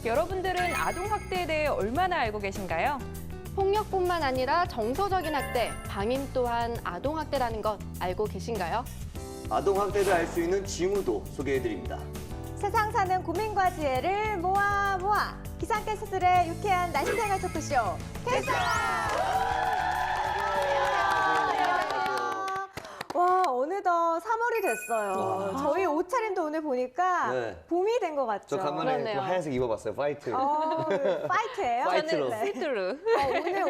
여러분들은 아동학대에 대해 얼마나 알고 계신가요? 폭력뿐만 아니라 정서적인 학대, 방임 또한 아동학대라는 것 알고 계신가요? 아동학대를 알 수 있는 징후도 소개해드립니다. 세상 사는 고민과 지혜를 모아 기상캐스터들의 유쾌한 날씨생활 토크쇼 캐스터! 와, 어느덧 3월이 됐어요. 저희 옷차림도 오늘 보니까 네. 봄이 된 것 같죠? 저 간만에 그렇네요. 또 하얀색 입어봤어요. 파이트. 파이트예요? 파이트로. 저는 시트루.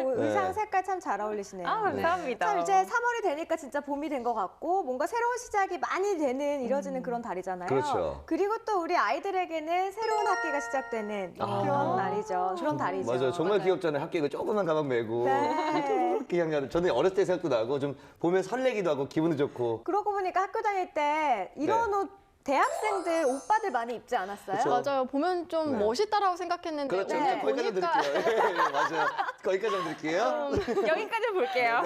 오늘 의상 네. 색깔 참 잘 어울리시네요. 아, 감사합니다. 참 이제 3월이 되니까 진짜 봄이 된 것 같고 뭔가 새로운 시작이 많이 되는 이뤄지는 그런 달이잖아요. 그렇죠. 그리고 또 우리 아이들에게는 새로운 학기가 시작되는 그런 날이죠. 그런 달이죠. 맞아요. 정말 귀엽잖아요. 학교에 그 조그만 가방 메고. 네. 그냥 저는 어렸을 때 생각도 나고 좀 보면 설레기도 하고 기분도 좋고. 그러고 보니까 학교 다닐 때 이런 네. 옷 대학생들 오빠들 많이 입지 않았어요? 그쵸. 맞아요. 보면 좀 네. 멋있다라고 생각했는데 그렇죠. 네. 거기까지 보니까 드릴게요. 네, 맞아요. 거기까지 드릴게요. 여기까지 볼게요.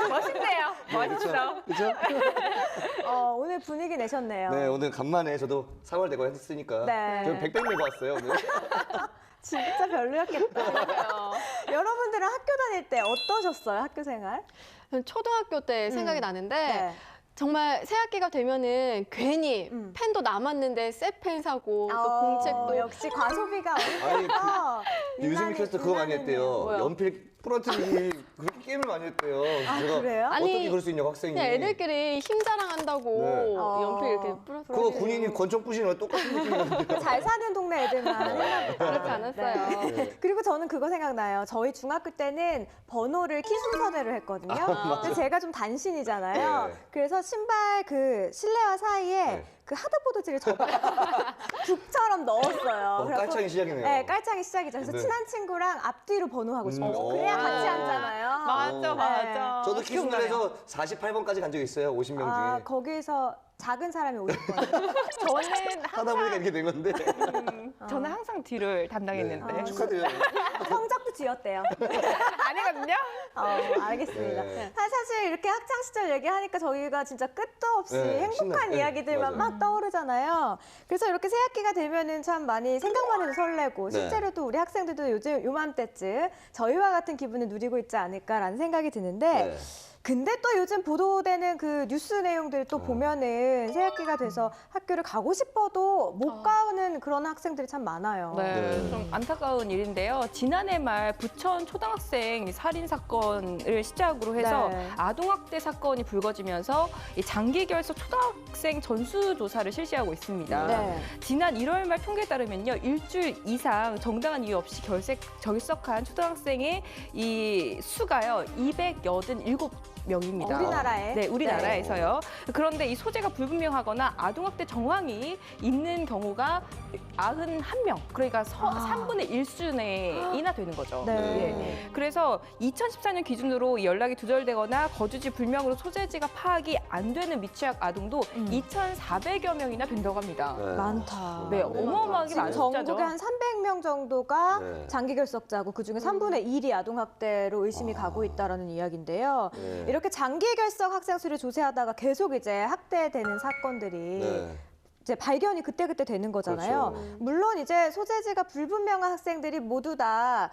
멋있네요. 멋있어. 그렇죠? 오늘 분위기 내셨네요. 네, 오늘 간만에 저도 3월 되고 했으니까 네. 저 백백 메고 왔어요, 오늘. 진짜 별로였겠다. 여러분들은 학교 다닐 때 어떠셨어요? 학교 생활? 초등학교 때 생각이 나는데 네. 정말 새학기가 되면은 괜히 펜도 남았는데 새 펜 사고 또 공책도 역시 과소비가 아니, 어디서 유승민 캐스터 그거 많이 했대요. 뭐요? 연필 부러뜨리기 그렇게 게임을 많이 했대요. 제가 그래요? 아니, 어떻게 그럴 수 있냐고 학생이. 그냥 애들끼리 힘 자랑한다고 네. 연필 이렇게 뿌려서 그거 군인이 권총 부시는 거 똑같은 느낌이었는데. 잘 사는 동네 애들만 했나 보다. 그렇지 않았어요. 네. 그리고 저는 그거 생각나요. 저희 중학교 때는 번호를 키 순서대로 했거든요. 근데 제가 좀 단신이잖아요. 네. 그래서 신발 그 실내화 사이에 네. 그 하드보드지를 북처럼 넣었어요. 그래갖고 깔창이 시작이네요. 네, 깔창이 시작이죠. 그래서 네. 친한 친구랑 앞뒤로 번호하고 싶어요. 오. 그래야 같이 앉잖아요. 맞아, 맞아. 저도 키순간에서 48번까지 간 적 있어요, 50명 중에. 거기에서 작은 사람이 50번. 저는 하다 보니까 이렇게 된 건데. 저는 항상 뒤를 담당했는데. 네. 축하드려요. 성적도 지었대요. 아니거든요. 알겠습니다. 네. 사실 이렇게 학창 시절 얘기하니까 저희가 진짜 끝도 없이 네, 행복한 신나- 네, 이야기들만 맞아요. 막 떠오르잖아요. 그래서 이렇게 새 학기가 되면은 참 많이 생각만 해도 설레고 네. 실제로도 우리 학생들도 요즘 요맘때쯤 저희와 같은 기분을 누리고 있지 않을까라는 생각이 드는데 네. 근데 또 요즘 보도되는 그 뉴스 내용들을 또 보면은 새 학기가 돼서 학교를 가고 싶어도 못 가는 그런 학생들이 참 많아요. 네, 네. 좀 안타까운 일인데요. 지난해 말 부천 초등학생 살인 사건을 시작으로 해서 네. 아동학대 사건이 불거지면서 이 장기 결석 초등학생 전수 조사를 실시하고 있습니다. 네. 지난 1월 말 통계에 따르면요, 일주일 이상 정당한 이유 없이 결석한 초등학생의 이 수가요 287명입니다. 우리나라에? 네, 우리나라에서요. 그런데 이 소재가 불분명하거나 아동학대 정황이 있는 경우가 91명, 그러니까 3분의 1수준이나 되는 거죠. 네. 예. 그래서 2014년 기준으로 연락이 두절되거나 거주지 불명으로 소재지가 파악이 안 되는 미취학 아동도 2,400여 명이나 된다고 합니다. 네. 많다. 네, 어마어마하게 지금 많은 숫자죠. 전국에 한 300명 정도가 네. 장기 결석자고 그중에 3분의 1이 아동학대로 의심이 가고 있다라는 이야기인데요. 네. 이렇게 장기 결석 학생 수를 조사하다가 계속 이제 학대되는 사건들이 네. 이제 발견이 그때그때 되는 거잖아요. 그렇죠. 물론 이제 소재지가 불분명한 학생들이 모두 다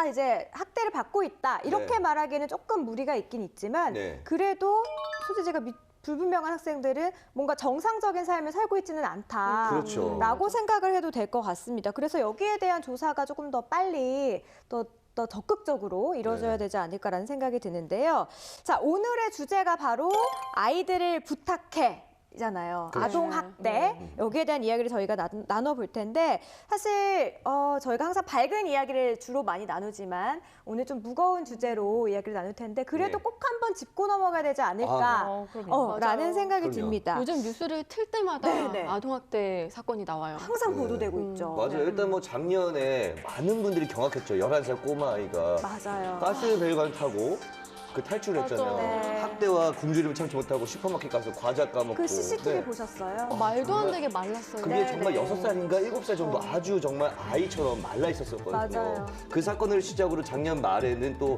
이제 학대를 받고 있다. 이렇게 네. 말하기에는 조금 무리가 있긴 있지만 네. 그래도 소재지가 불분명한 학생들은 뭔가 정상적인 삶을 살고 있지는 않다. 그렇죠. 라고 생각을 해도 될 것 같습니다. 그래서 여기에 대한 조사가 조금 더 빨리 더 적극적으로 이루어져야 네. 되지 않을까라는 생각이 드는데요. 자, 오늘의 주제가 바로 아이들을 부탁해. 잖아요. 그렇죠. 아동학대 여기에 대한 이야기를 저희가 나눠볼 텐데 사실 저희가 항상 밝은 이야기를 주로 많이 나누지만 오늘 좀 무거운 주제로 이야기를 나눌 텐데 그래도 네. 꼭 한번 짚고 넘어가야 되지 않을까 그럼요. 라는 맞아요. 생각이 그럼요. 듭니다. 요즘 뉴스를 틀 때마다 네네. 아동학대 사건이 나와요. 항상 네. 보도되고 있죠. 맞아요. 일단 뭐 작년에 많은 분들이 경악했죠. 11살 꼬마 아이가 맞아요. 가스배관 타고 그 탈출했잖아요. 맞아. 네. 학대와 굶주림을 참지 못하고 슈퍼마켓 가서 과자 까먹고. 그 CCTV 네. 보셨어요? 말도 안 되게 말랐어요. 그게 네, 정말 네. 6살인가 7살 정도 아주 정말 아이처럼 말라 있었었거든요. 맞아요. 그 사건을 시작으로 작년 말에는 또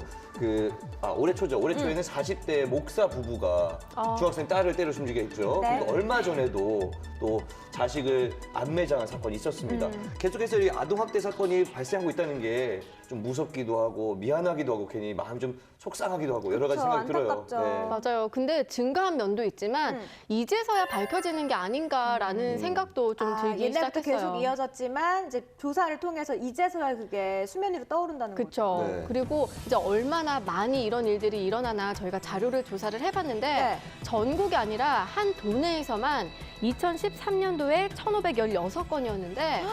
올해 초죠. 올해 초에는 40대 목사 부부가 중학생 딸을 때려 숨지게 했죠. 네. 그리고 얼마 전에도 또 자식을 안매장한 사건이 있었습니다. 계속해서 이 아동학대 사건이 발생하고 있다는 게 좀 무섭기도 하고 미안하기도 하고 괜히 마음이 좀 속상하기도 하고 여러 가지 그쵸, 생각이 들어요. 안타깝죠. 맞아요. 근데 증가한 면도 있지만 이제서야 밝혀지는 게 아닌가라는 생각도 좀 들기 옛날부터 시작했어요. 계속 이어졌지만 이제 조사를 통해서 이제서야 그게 수면 위로 떠오른다는 거죠. 그렇죠. 네. 그리고 이제 얼마나 많이 이런 일들이 일어나나 저희가 자료를 조사를 해봤는데 네. 전국이 아니라 한 도내에서만 2013년도에 1,516건이었는데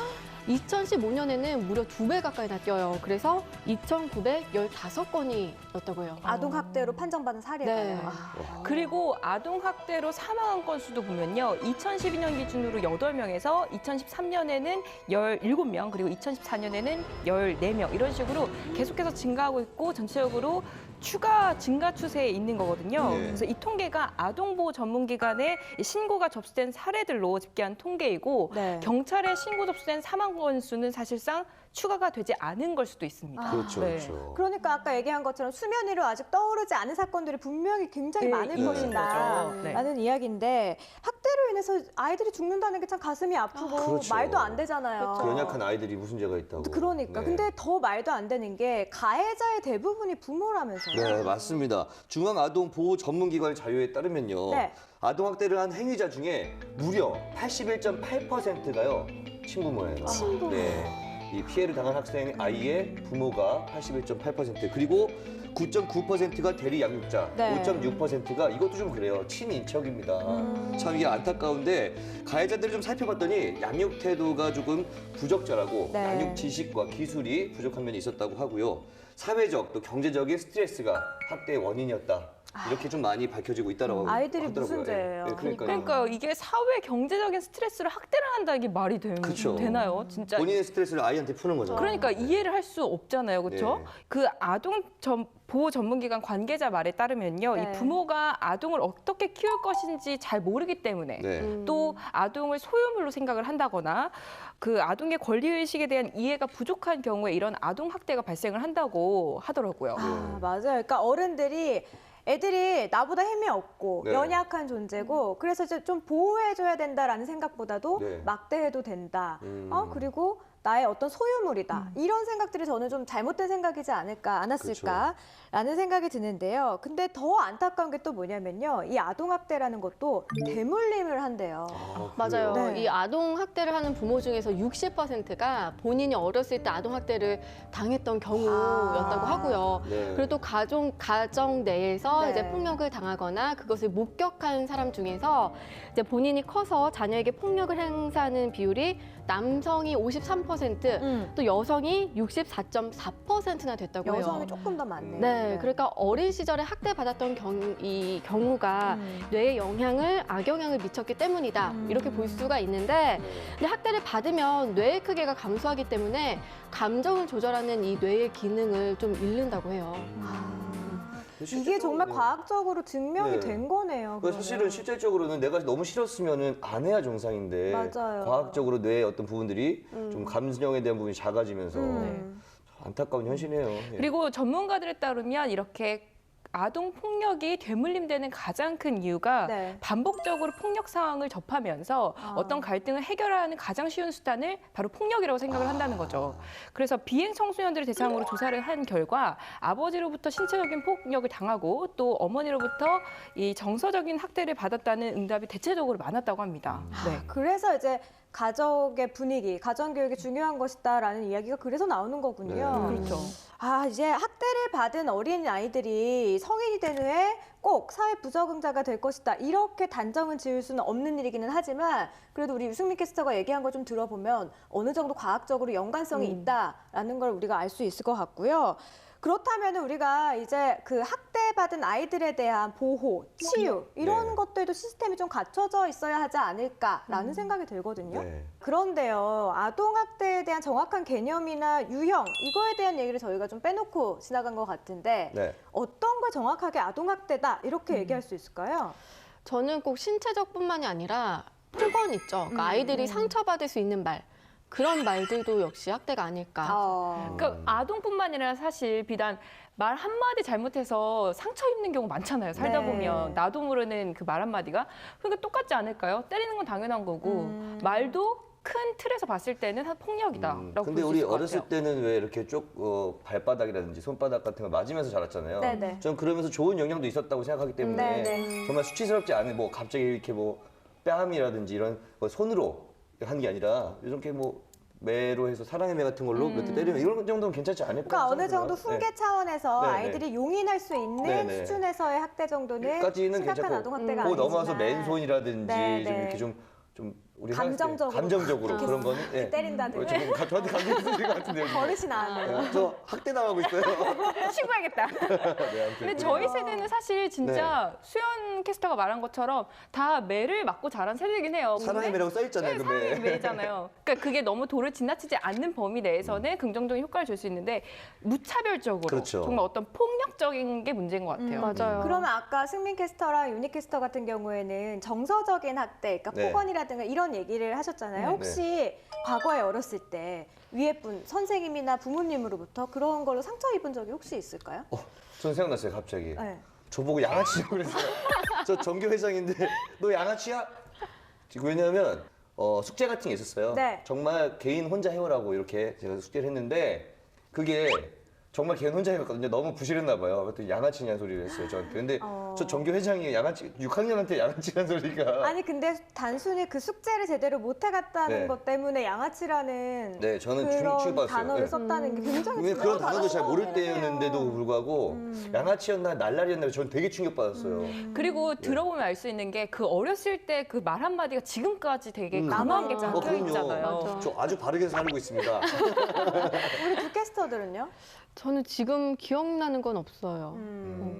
2015년에는 무려 2배 가까이 나 뛰어요. 그래서 2,915건이었다고요. 아동 학대로 판정받은 사례가요. 네. 그리고 아동 학대로 사망한 건수도 보면요. 2012년 기준으로 8명에서 2013년에는 17명, 그리고 2014년에는 14명 이런 식으로 계속해서 증가하고 있고 전체적으로 추가 증가 추세에 있는 거거든요. 네. 그래서 이 통계가 아동보호 전문기관에 신고가 접수된 사례들로 집계한 통계이고 네. 경찰에 신고 접수된 사망 건수는 사실상 추가가 되지 않은 걸 수도 있습니다. 그렇죠, 네. 그렇죠. 그러니까 아까 얘기한 것처럼 수면 위로 아직 떠오르지 않은 사건들이 분명히 굉장히 네, 많을 있는 것이다 거죠. 네. 라는 이야기인데 학대로 인해서 아이들이 죽는다는 게 참 가슴이 아프고 그렇죠. 말도 안 되잖아요. 그 연약한 아이들이 무슨 죄가 있다고. 그러니까. 네. 근데 더 말도 안 되는 게 가해자의 대부분이 부모라면서요. 네, 맞습니다. 중앙아동보호전문기관 자료에 따르면요. 네. 아동학대를 한 행위자 중에 무려 81.8%가요. 친부모예요. 친부모. 네. 이 피해를 당한 학생 아이의 부모가 81.8% 그리고 9.9%가 대리 양육자, 네. 5.6%가 이것도 좀 그래요. 친인척입니다. 참 이게 안타까운데 가해자들을 좀 살펴봤더니 양육 태도가 조금 부적절하고 네. 양육 지식과 기술이 부족한 면이 있었다고 하고요. 사회적 또 경제적인 스트레스가 학대의 원인이었다. 이렇게 좀 많이 밝혀지고 있다라고 아이들이 하더라고요. 무슨 죄예요? 예, 그러니까요. 그러니까 이게 사회 경제적인 스트레스를 학대를 한다 이게 말이 그쵸. 되나요? 진짜 본인의 스트레스를 아이한테 푸는 거죠. 그러니까 이해를 할 수 없잖아요, 그렇죠? 네. 그 아동 보호 전문기관 관계자 말에 따르면요, 네. 이 부모가 아동을 어떻게 키울 것인지 잘 모르기 때문에 네. 또 아동을 소유물로 생각을 한다거나 그 아동의 권리 의식에 대한 이해가 부족한 경우에 이런 아동 학대가 발생을 한다고 하더라고요. 아, 맞아요. 그러니까 어른들이 애들이 나보다 힘이 없고 네. 연약한 존재고 그래서 이제 좀 보호해줘야 된다라는 생각보다도 네. 막대해도 된다. 음. 그리고 나의 어떤 소유물이다. 이런 생각들이 저는 좀 잘못된 생각이지 않았을까라는 생각이 드는데요. 근데 더 안타까운 게 또 뭐냐면요. 이 아동학대라는 것도 대물림을 한대요. 맞아요. 네. 이 아동 학대를 하는 부모 중에서 60%가 본인이 어렸을 때 아동 학대를 당했던 경우였다고 하고요. 네. 그리고 또 가정 내에서 네. 이제 폭력을 당하거나 그것을 목격한 사람 중에서 이제 본인이 커서 자녀에게 폭력을 행사하는 비율이 남성이 53%, 또 여성이 64.4%나 됐다고 해요. 여성이 조금 더 많네요. 네, 그러니까 어린 시절에 학대받았던 이 경우가 뇌에 악영향을 미쳤기 때문이다. 이렇게 볼 수가 있는데 근데 학대를 받으면 뇌의 크기가 감소하기 때문에 감정을 조절하는 이 뇌의 기능을 좀 잃는다고 해요. 이게 정말 과학적으로 증명이 네. 된 거네요. 그 사실은 실질적으로는 내가 너무 싫었으면은 안 해야 정상인데 맞아요. 과학적으로 뇌의 어떤 부분들이 좀 감정에 대한 부분이 작아지면서 안타까운 현실이에요. 예. 그리고 전문가들에 따르면 이렇게 아동 폭력이 되물림되는 가장 큰 이유가 네. 반복적으로 폭력 상황을 접하면서 어떤 갈등을 해결하는 가장 쉬운 수단을 바로 폭력이라고 생각을 한다는 거죠. 그래서 비행 청소년들을 대상으로 조사를 한 결과 아버지로부터 신체적인 폭력을 당하고 또 어머니로부터 이 정서적인 학대를 받았다는 응답이 대체적으로 많았다고 합니다. 네. 그래서 이제 가족의 분위기, 가정교육이 중요한 것이다라는 이야기가 그래서 나오는 거군요. 네. 그렇죠. 이제 학대를 받은 어린 아이들이 성인이 된 후에 꼭 사회 부적응자가 될 것이다. 이렇게 단정은 지을 수는 없는 일이기는 하지만 그래도 우리 유승민 캐스터가 얘기한 걸 좀 들어보면 어느 정도 과학적으로 연관성이 있다라는 걸 우리가 알 수 있을 것 같고요. 그렇다면 우리가 이제 그 학대받은 아이들에 대한 보호, 치유 이런 네. 것들도 시스템이 좀 갖춰져 있어야 하지 않을까라는 생각이 들거든요. 네. 그런데요, 아동학대에 대한 정확한 개념이나 유형 이거에 대한 얘기를 저희가 좀 빼놓고 지나간 것 같은데 네. 어떤 걸 정확하게 아동학대다 이렇게 얘기할 수 있을까요? 저는 꼭 신체적뿐만이 아니라 폭언 있죠. 그러니까 아이들이 상처받을 수 있는 말. 그런 말들도 역시 학대가 아닐까. 그러니까 아동뿐만 아니라 사실 비단 말 한마디 잘못해서 상처 입는 경우 많잖아요. 살다 네. 보면 나도 모르는 그 말 한마디가 그러니까 똑같지 않을까요? 때리는 건 당연한 거고 말도 큰 틀에서 봤을 때는 폭력이다라고 근데 볼 수 우리 있을 것 어렸을 같아요. 때는 왜 이렇게 발바닥이라든지 손바닥 같은 거 맞으면서 자랐잖아요. 네네. 전 그러면서 좋은 영향도 있었다고 생각하기 때문에 네네. 정말 수치스럽지 않은 뭐 갑자기 이렇게 뭐 뺨이라든지 이런 거 손으로 하는 게 아니라 이렇게 뭐 매로 해서 사랑의 매 같은 걸로 몇 대 때리면 이런 정도는 괜찮지 않을까? 그러니까 어느 정도 생각해요. 훈계 차원에서 네네. 아이들이 용인할 수 있는 네네. 수준에서의 학대 정도는 까지는 심각한 괜찮고 아동학대가 그 아니지만 넘어와서 맨손이라든지 네네. 좀 이렇게 좀 우리 감정적으로 감정적으로 그런 거는 예. 때린다든지 지금 저한테 감정 있으신 것 같은데요. 지금. 버릇이 나네요. 네, 저 학대 당하고 있어요. 신고해야겠다. 네, 아무튼. 근데 저희 세대는 사실 진짜 네. 수연 캐스터가 말한 것처럼 다 매를 맞고 자란 세대긴 해요. 근데 사랑의 매라고 써 있잖아요. 네, 그 사랑의 매. 매잖아요. 그러니까 그게 너무 도를 지나치지 않는 범위 내에서는 긍정적인 효과를 줄 수 있는데 무차별적으로 그렇죠. 정말 어떤 폭력적인 게 문제인 것 같아요. 맞아요. 그러면 아까 승민 캐스터랑 유니 캐스터 같은 경우에는 정서적인 학대, 그러니까 네. 폭언이라든가 이런 얘기를 하셨잖아요. 혹시 과거에 어렸을 때 위에 분 선생님이나 부모님으로부터 그런 걸로 상처 입은 적이 혹시 있을까요? 전 생각났어요, 갑자기. 네. 저보고 양아치라고 그랬어요. 저 전교 회장인데 너 양아치야? 왜냐면 숙제 같은 게 있었어요. 네. 정말 개인 혼자 해오라고 이렇게 제가 숙제를 했는데 그게 정말 개인 혼자 해왔거든요. 너무 부실했나 봐요. 그랬더니 양아치냐는 소리를 했어요, 저한테. 근데 저 전교 회장이 양아치, 6학년한테 양아치라는 소리가. 아니 근데 단순히 그 숙제를 제대로 못 해갔다는 네. 것 때문에 양아치라는 네, 저는 그런 충격받았어요. 단어를 네. 썼다는 게 굉장히 왜 그런 중요하다고 단어도 잘 모를 생각해요. 때였는데도 불구하고 양아치였나 날라리였나 저는 되게 충격받았어요. 그리고 들어보면 알 수 있는 게 그 어렸을 때 그 말 한마디가 지금까지 되게 강하게 맞아. 박혀 있잖아요. 맞아. 저 아주 바르게 살고 있습니다. 우리 두 캐스터들은요? 저는 지금 기억나는 건 없어요.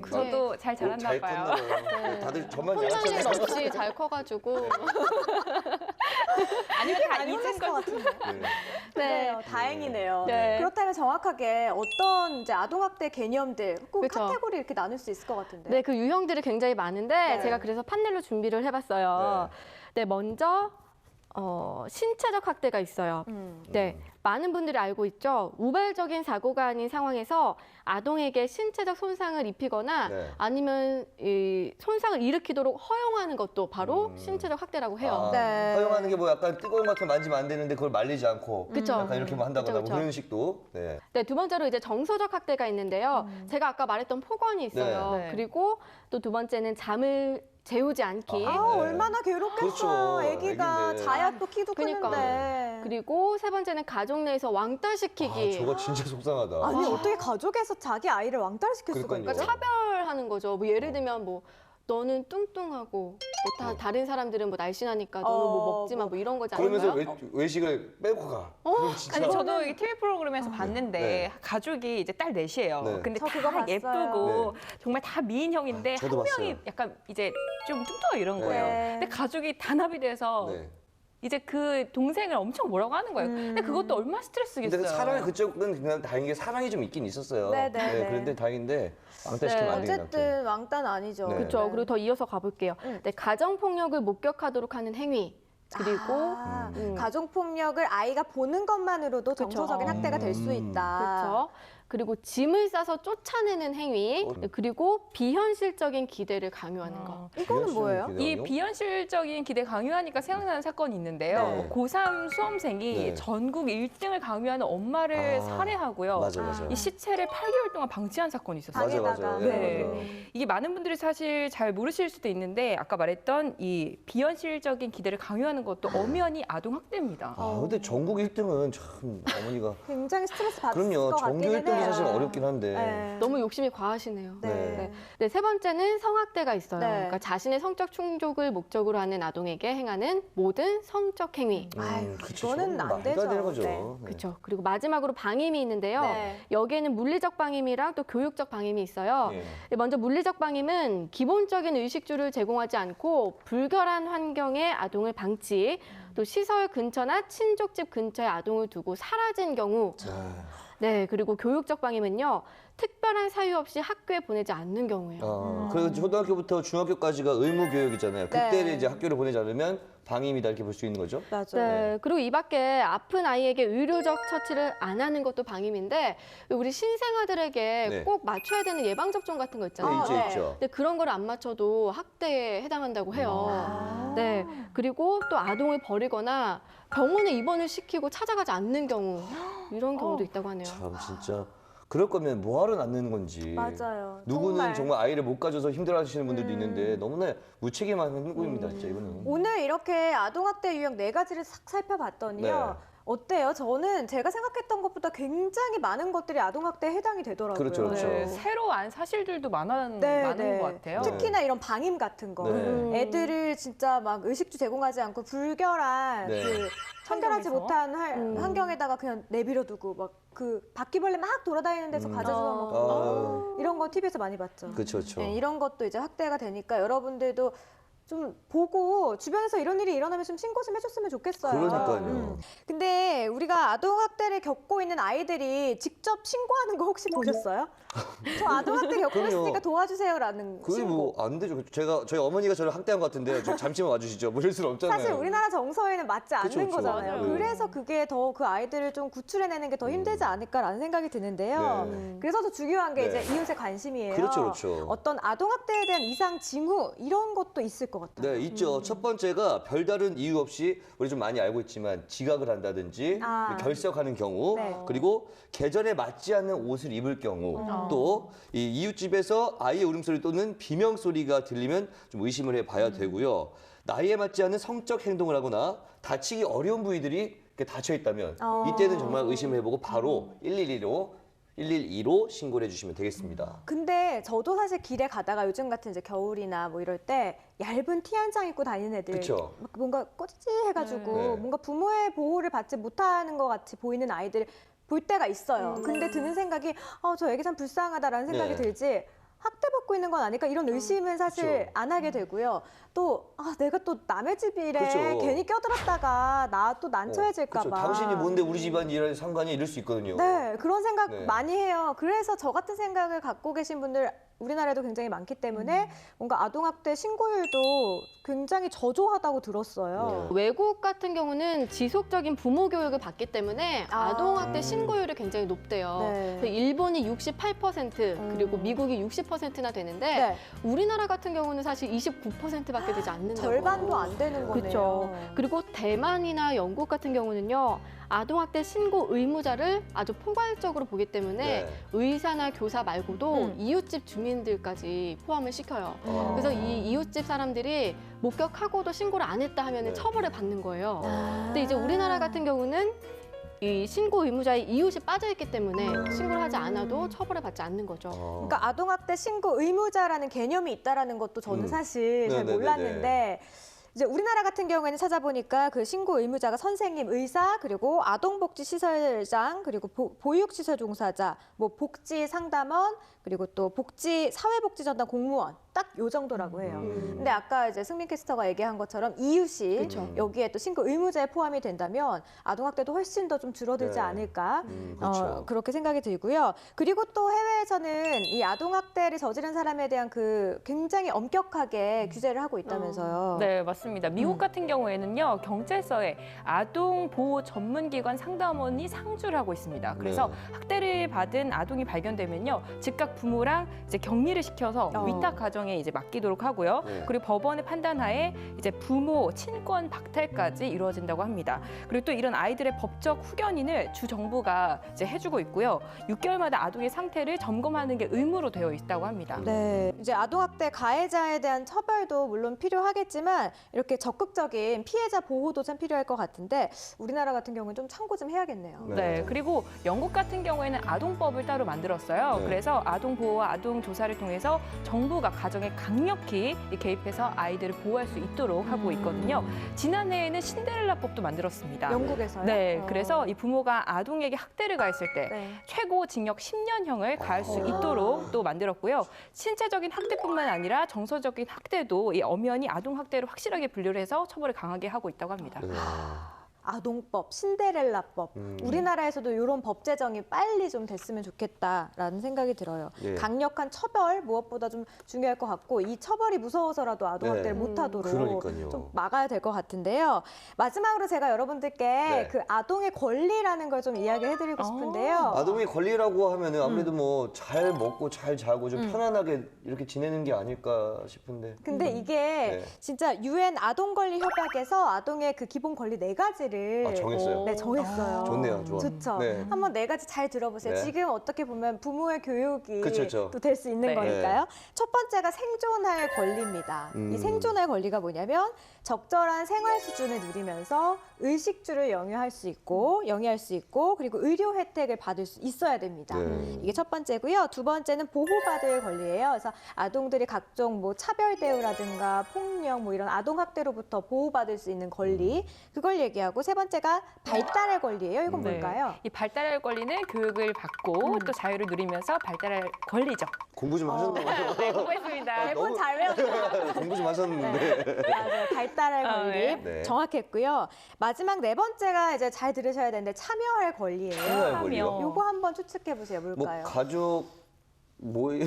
그게 저도 잘 자랐나 잘 봐요. 컸나봐요. 다들 저만 혼날 일 양아치였나 없이 잘 커가지고. 아니면 다 많이 잊은 혼냈을 것 걸. 같은데. 그래요. 다행이네요. 네. 그렇다면 정확하게 어떤 이제 아동학대 개념들, 꼭 그쵸. 카테고리 이렇게 나눌 수 있을 것 같은데. 네, 그 유형들이 굉장히 많은데 네. 제가 그래서 판넬로 준비를 해봤어요. 네, 먼저 신체적 학대가 있어요. 네, 많은 분들이 알고 있죠. 우발적인 사고가 아닌 상황에서 아동에게 신체적 손상을 입히거나 네. 아니면 이 손상을 일으키도록 허용하는 것도 바로 신체적 학대라고 해요. 아, 네. 허용하는 게 뭐 약간 뜨거운 거 같은 거 만지면 안 되는데 그걸 말리지 않고 그쵸. 약간 이렇게 뭐 한다거나 그쵸, 뭐 그런 식도 네. 네, 두 번째로 이제 정서적 학대가 있는데요. 제가 아까 말했던 폭언이 있어요. 네. 그리고 또 두 번째는 잠을 재우지 않기. 아, 네. 얼마나 괴롭겠어. 그렇죠. 아기가 애기인데. 자야 또 키도 그러니까. 크는데. 그리고 세 번째는 가족 내에서 왕따시키기. 아, 저거 진짜 속상하다. 아니 어떻게 가족에서 자기 아이를 왕따시킬 수가 그러니까요. 있죠? 그러니까 차별하는 거죠. 뭐 예를 들면 뭐 너는 뚱뚱하고 뭐 다른 사람들은 뭐 날씬하니까 너는 뭐 먹지 마 뭐 이런 거지 그러면서 않을까요? 외식을 빼고 가. 그럼 진짜 아니 저도 이 TV 프로그램에서 봤는데 네. 가족이 이제 딸 넷이에요. 네. 근데 저 다 그거 봤어요. 예쁘고 정말 다 미인형인데 아, 저도 한 명이 봤어요. 약간 이제 좀 뚱뚱하고 이런 거예요. 네. 근데 가족이 단합이 돼서 네. 이제 그 동생을 엄청 뭐라고 하는 거예요. 근데 그것도 얼마나 스트레스겠어요. 근데 사랑이 그쪽은 그냥 다행인 게 사랑이 좀 있긴 있었어요. 네네네. 그런데 다행인데 왕따시키면 안 되는 어쨌든 왕따는 아니죠. 네. 그렇죠. 그리고 더 이어서 가볼게요. 응. 네, 가정 폭력을 목격하도록 하는 행위. 그리고 가족폭력을 아이가 보는 것만으로도 그쵸. 정서적인 학대가 될 수 있다. 그렇죠. 그리고 짐을 싸서 쫓아내는 행위. 그리고 비현실적인 기대를 강요하는 거. 이거는 뭐예요? 이 비현실적인 기대 강요하니까 생각나는 사건이 있는데요. 네. 고3 수험생이 네. 전국 1등을 강요하는 엄마를 아, 살해하고요. 맞아 맞아. 이 시체를 8개월 동안 방치한 사건이 있었어요. 맞아 방에다가. 맞아. 네. 맞아. 이게 많은 분들이 사실 잘 모르실 수도 있는데 아까 말했던 이 비현실적인 기대를 강요하는 것도 엄연히 아동 학대입니다. 아 근데 전국 1등은 참 어머니가 굉장히 스트레스 받을 그럼요. 것 전교 같기는 1등 게 사실 어렵긴 한데. 네. 너무 욕심이 과하시네요. 네. 네. 네, 세 번째는 성학대가 있어요. 네. 그러니까 자신의 성적 충족을 목적으로 하는 아동에게 행하는 모든 성적 행위. 아유, 그쵸. 그거는 저건 안 말도 되죠. 되는 거죠. 네. 네. 그렇죠. 그리고 마지막으로 방임이 있는데요. 네. 여기에는 물리적 방임이랑 또 교육적 방임이 있어요. 예. 먼저 물리적 방임은 기본적인 의식주를 제공하지 않고 불결한 환경에 아동을 방치, 또 시설 근처나 친족집 근처에 아동을 두고 사라진 경우. 자, 네, 그리고 교육적 방임은요. 특별한 사유 없이 학교에 보내지 않는 경우예요. 그리고 초등학교부터 중학교까지가 의무 교육이잖아요. 그때를 네. 이제 학교를 보내지 않으면 방임이다 이렇게 볼 수 있는 거죠. 맞아요. 네, 그리고 이 밖에 아픈 아이에게 의료적 처치를 안 하는 것도 방임인데 우리 신생아들에게 네. 꼭 맞춰야 되는 예방접종 같은 거 네, 있잖아요. 있죠, 네. 있죠. 근데 그런 걸 안 맞춰도 학대에 해당한다고 해요. 아. 네, 그리고 또 아동을 버리거나 병원에 입원을 시키고 찾아가지 않는 경우 이런 경우도 있다고 하네요. 참 진짜 그럴 거면 뭐하러 낳는 건지. 맞아요. 누구는 정말 아이를 못 가져서 힘들어하시는 분들도 있는데 음. 너무나 무책임한 행동입니다, 진짜 이거는. 오늘 이렇게 아동학대 유형 4가지를 싹 살펴봤더니요. 네. 어때요? 저는 제가 생각했던 것보다 굉장히 많은 것들이 아동학대에 해당이 되더라고요. 그렇죠, 그렇죠. 네, 새로 안 사실들도 많은 네. 것 같아요. 네. 특히나 이런 방임 같은 거. 네. 애들을 진짜 막 의식주 제공하지 않고 불결한 네. 그 청결하지 환경에서? 못한 환경에다가 그냥 내버려 두고 막 그 바퀴벌레 막 돌아다니는 데서 과자 주워 먹고 이런 거 TV에서 많이 봤죠. 그렇죠, 그렇죠. 네, 이런 것도 이제 학대가 되니까 여러분들도 좀 보고 주변에서 이런 일이 일어나면 좀 신고 좀 해줬으면 좋겠어요. 그러니까요. 근데 우리가 아동학대를 겪고 있는 아이들이 직접 신고하는 거 혹시 보셨어요? 저 아동학대 겪고 그럼요. 있으니까 도와주세요라는 그게 신고. 뭐 안 되죠. 저희 어머니가 저를 학대한 것 같은데요. 저 잠시만 와주시죠. 뭐 이럴 수는 없잖아요. 사실 우리나라 정서에는 맞지 않는 그쵸, 그쵸. 거잖아요. 맞아요. 그래서 그게 더 그 아이들을 좀 구출해내는 게 더 힘들지 않을까라는 생각이 드는데요. 네. 그래서 더 중요한 게 네. 이제 이웃의 관심이에요. 그렇죠, 그렇죠. 어떤 아동학대에 대한 이상 징후 이런 것도 있을 것 같아요. 네, 있죠. 첫 번째가 별다른 이유 없이 우리 좀 많이 알고 있지만 지각을 한다든지 아. 결석하는 경우 네. 그리고 계절에 맞지 않는 옷을 입을 경우 또 이 이웃집에서 아이의 울음소리 또는 비명소리가 들리면 좀 의심을 해봐야 되고요. 나이에 맞지 않는 성적 행동을 하거나 다치기 어려운 부위들이 이렇게 닫혀 있다면 이때는 정말 의심을 해보고 바로 112로 신고를 해주시면 되겠습니다. 근데 저도 사실 길에 가다가 요즘 같은 이제 겨울이나 뭐 이럴 때 얇은 티 한 장 입고 다니는 애들 그쵸. 막 뭔가 꼬지지해가지고 네. 뭔가 부모의 보호를 받지 못하는 것 같이 보이는 아이들 볼 때가 있어요. 근데 드는 생각이 저 애기 참 불쌍하다라는 생각이 네. 들지 학대받고 있는 건 아닐까 이런 의심은 사실 그쵸. 안 하게 되고요. 또 내가 또 남의 집 일에 그쵸. 괜히 껴들었다가 나 또 난처해질까 그렇죠. 봐. 당신이 뭔데 우리 집안 일에 상관이 이럴 수 있거든요. 네, 그런 생각 네. 많이 해요. 그래서 저 같은 생각을 갖고 계신 분들 우리나라에도 굉장히 많기 때문에 뭔가 아동학대 신고율도 굉장히 저조하다고 들었어요. 외국 같은 경우는 지속적인 부모 교육을 받기 때문에 아동학대 신고율이 굉장히 높대요. 네. 그래서 일본이 68% 그리고 미국이 60%나 되는데 네, 우리나라 같은 경우는 사실 29%밖에 되지 않는다고. 절반도 안 되는 거네요. 그렇죠. 그리고 대만이나 영국 같은 경우는요. 아동학대 신고 의무자를 아주 포괄적으로 보기 때문에 네. 의사나 교사 말고도 이웃집 주민들까지 포함을 시켜요. 그래서 이 이웃집 사람들이 목격하고도 신고를 안 했다 하면 네. 처벌을 받는 거예요. 아. 근데 이제 우리나라 같은 경우는 이 신고 의무자의 이웃이 빠져있기 때문에 신고를 하지 않아도 처벌을 받지 않는 거죠. 그러니까 아동학대 신고 의무자라는 개념이 있다라는 것도 저는 사실 잘 네네네네. 몰랐는데 이제 우리나라 같은 경우에는 찾아보니까 그 신고 의무자가 선생님, 의사, 그리고 아동복지시설장, 그리고 보육시설 종사자, 뭐 복지 상담원, 그리고 또 복지 사회복지전담 공무원 딱 요 정도라고 해요. 근데 아까 이제 승민 캐스터가 얘기한 것처럼 이웃이 그쵸. 여기에 또 신고 의무자에 포함이 된다면 아동학대도 훨씬 더 좀 줄어들지 네. 않을까 그렇죠. 그렇게 생각이 들고요. 그리고 또 해외에서는 이 아동학대를 저지른 사람에 대한 그 굉장히 엄격하게 규제를 하고 있다면서요. 네, 맞습니다. 미국 같은 경우에는요, 경찰서에 아동 보호 전문기관 상담원이 상주를 하고 있습니다. 그래서 네. 학대를 받은 아동이 발견되면요, 즉각 부모랑 이제 격리를 시켜서 어. 위탁 가정에 이제 맡기도록 하고요. 네. 그리고 법원의 판단하에 이제 부모 친권 박탈까지 이루어진다고 합니다. 그리고 또 이런 아이들의 법적 후견인을 주 정부가 이제 해주고 있고요. 6개월마다 아동의 상태를 점검하는 게 의무로 되어 있다고 합니다. 네, 이제 아동학대 가해자에 대한 처벌도 물론 필요하겠지만 이렇게 적극적인 피해자 보호도 참 필요할 것 같은데 우리나라 같은 경우는 좀 참고 좀 해야겠네요. 네, 그리고 영국 같은 경우에는 아동법을 따로 만들었어요. 네. 그래서 아동 보호와 아동 조사를 통해서 정부가 가정에 강력히 개입해서 아이들을 보호할 수 있도록 하고 있거든요. 지난해에는 신데렐라법도 만들었습니다. 영국에서요? 네, 그래서 이 부모가 아동에게 학대를 가했을 때 네. 최고 징역 10년형을 가할 수 아. 있도록 또 만들었고요. 신체적인 학대뿐만 아니라 정서적인 학대도 이 엄연히 아동 학대로 확실하게 분류를 해서 처벌을 강하게 하고 있다고 합니다. 네. 아동법, 신데렐라법. 우리나라에서도 이런 법 제정이 빨리 좀 됐으면 좋겠다라는 생각이 들어요. 예. 강력한 처벌 무엇보다 좀 중요할 것 같고 이 처벌이 무서워서라도 아동학대를 네. 못하도록 그러니까요. 좀 막아야 될 것 같은데요. 마지막으로 제가 여러분들께 네. 그 아동의 권리라는 걸 좀 이야기해드리고 싶은데요. 아동의 권리라고 하면은 아무래도 뭐 잘 먹고 잘 자고 좀 편안하게 이렇게 지내는 게 아닐까 싶은데. 근데 이게 네. 진짜 유엔 아동 권리 협약에서 아동의 그 기본 권리 4가지를 정했어요? 네, 정했어요. 좋네요, 좋아. 좋죠. 네. 한번 4가지 잘 들어보세요. 네. 지금 어떻게 보면 부모의 교육이 그쵸, 그쵸. 또 될 수 있는 네. 거니까요. 첫 번째가 생존할 권리입니다. 이 생존할 권리가 뭐냐면 적절한 생활 수준을 누리면서 의식주를 영위할 수 있고 그리고 의료 혜택을 받을 수 있어야 됩니다. 네. 이게 첫 번째고요. 두 번째는 보호받을 권리예요. 그래서 아동들이 각종 뭐 차별 대우라든가 폭력 뭐 이런 아동 학대로부터 보호받을 수 있는 권리 그걸 얘기하고 세 번째가 발달할 권리예요. 이건 네. 뭘까요? 이 발달할 권리는 교육을 받고 또 자유를 누리면서 발달할 권리죠. 공부 좀 하셨나 봐요. 네, 공부했습니다. 대본 잘 외웠어요. 공부 좀 하셨는데. 맞아요. 발달할 권리 네. 네. 정확했고요. 마지막 네 번째가 이제 잘 들으셔야 되는데 참여할 권리예요. 참여할 권리요? 요거 한번 추측해 보세요. 뭐 뭘까요? 가족 모임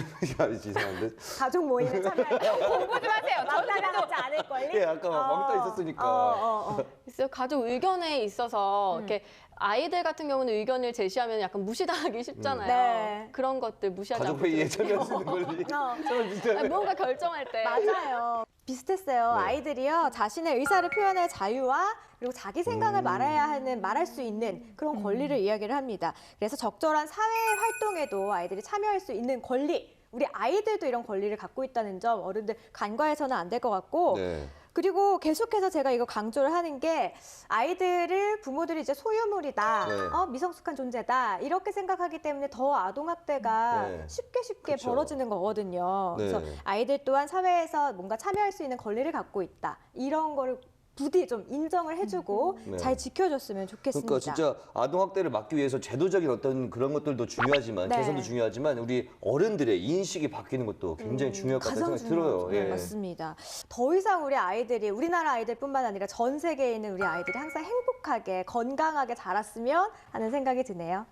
이상한데. 가족 모임에 참여할 공부 좀 하세요. 왕따당하지 않을 권리? 예, 아까 막 왕따 있었으니까. 글쎄요, 가족 의견에 있어서 이렇게 아이들 같은 경우는 의견을 제시하면 약간 무시당하기 쉽잖아요. 네. 그런 것들 무시하지 가족 않고 회의에 들어주세요. 참여할 수 있는 권리. 어. 아니, 뭔가 결정할 때 맞아요. 비슷했어요. 네. 아이들이요 자신의 의사를 표현할 자유와 그리고 자기 생각을 말할 수 있는 그런 권리를 이야기를 합니다. 그래서 적절한 사회 활동에도 아이들이 참여할 수 있는 권리. 우리 아이들도 이런 권리를 갖고 있다는 점 어른들 간과해서는 안 될 것 같고. 네. 그리고 계속해서 제가 이거 강조를 하는 게 아이들을 부모들이 이제 소유물이다, 네. 미성숙한 존재다 이렇게 생각하기 때문에 더 아동학대가 네. 쉽게 그쵸. 벌어지는 거거든요. 네. 그래서 아이들 또한 사회에서 뭔가 참여할 수 있는 권리를 갖고 있다 이런 거를 부디 좀 인정을 해주고 네. 잘 지켜줬으면 좋겠습니다. 그러니까 진짜 아동 학대를 막기 위해서 제도적인 어떤 그런 것들도 중요하지만 네. 개선도 중요하지만 우리 어른들의 인식이 바뀌는 것도 굉장히 중요할 것 같다는 가장 생각이 들어요. 중요하죠. 예. 맞습니다. 더 이상 우리 아이들이 우리나라 아이들뿐만 아니라 전 세계에 있는 우리 아이들이 항상 행복하게 건강하게 자랐으면 하는 생각이 드네요.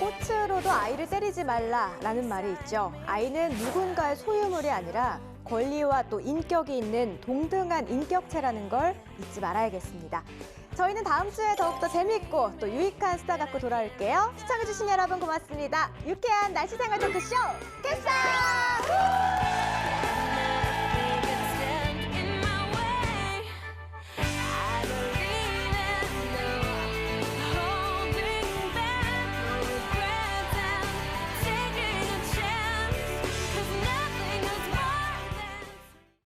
꽃으로도 아이를 때리지 말라라는 말이 있죠. 아이는 누군가의 소유물이 아니라 권리와 또 인격이 있는 동등한 인격체라는 걸 잊지 말아야겠습니다. 저희는 다음 주에 더욱더 재미있고 또 유익한 스타 갖고 돌아올게요. 시청해주신 여러분 고맙습니다. 유쾌한 날씨 생활 토크쇼 캐스터!